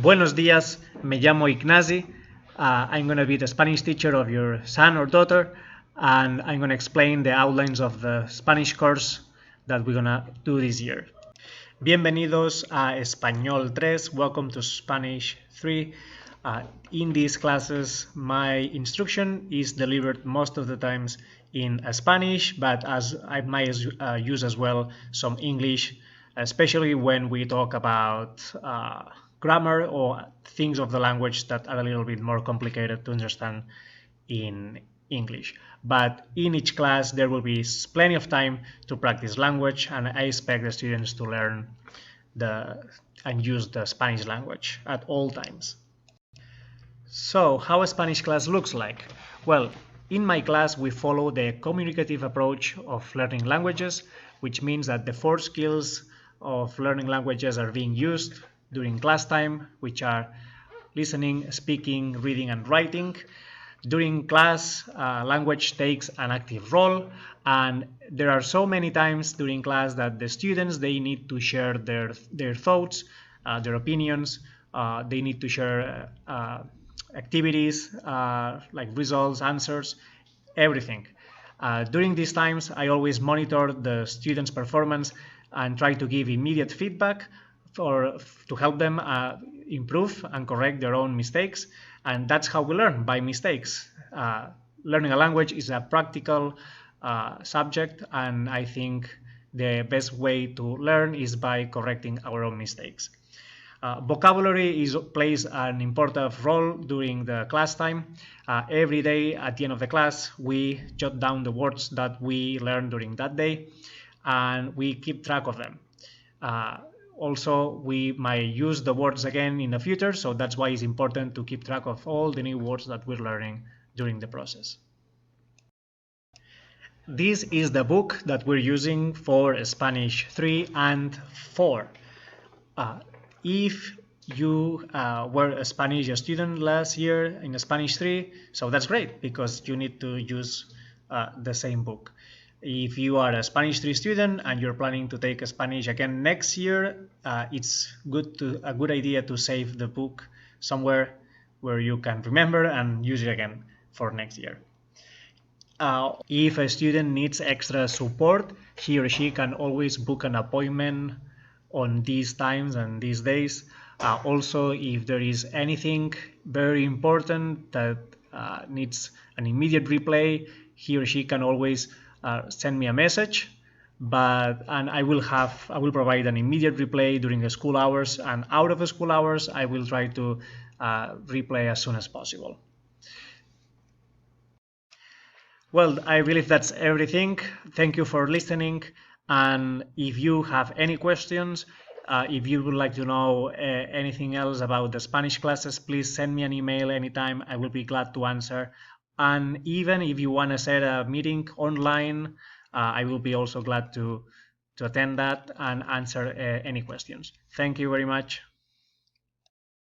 Buenos días, me llamo Ignasi. I'm going to be the Spanish teacher of your son or daughter, and I'm going to explain the outlines of the Spanish course that we're going to do this year. Bienvenidos a Español 3. Welcome to Spanish 3. In these classes, my instruction is delivered most of the times in Spanish, but as I might use as well some English, especially when we talk about grammar or things of the language that are a little bit more complicated to understand in English. But in each class, there will be plenty of time to practice language, and I expect the students to learn and use the Spanish language at all times. So, how a Spanish class looks like? Well, in my class, we follow the communicative approach of learning languages, which means that the 4 skills of learning languages are being used during class time, which are listening, speaking, reading, and writing. During class, language takes an active role, and there are so many times during class that the students, they need to share their thoughts, their opinions, they need to share activities, like results, answers, everything. During these times, I always monitor the students' performance and try to give immediate feedback to help them improve and correct their own mistakes. And that's how we learn, by mistakes. Learning a language is a practical subject, and I think the best way to learn is by correcting our own mistakes. Vocabulary plays an important role during the class time. Every day at the end of the class, we jot down the words that we learned during that day, and we keep track of them. Also, we might use the words again in the future, so that's why it's important to keep track of all the new words that we're learning during the process. This is the book that we're using for Spanish 3 and 4. If you were a Spanish student last year in Spanish 3, so that's great because you need to use the same book. If you are a Spanish 3 student and you're planning to take Spanish again next year, it's a good idea to save the book somewhere where you can remember and use it again for next year. If a student needs extra support, he or she can always book an appointment on these times and these days. Also, if there is anything very important that needs an immediate reply, he or she can always send me a message, and I will provide an immediate reply during the school hours, and out of the school hours I will try to reply as soon as possible. Well, I believe that's everything. Thank you for listening, and if you have any questions, if you would like to know anything else about the Spanish classes, please send me an email anytime. I will be glad to answer. And even if you want to set a meeting online, I will be also glad to attend that and answer any questions. Thank you very much.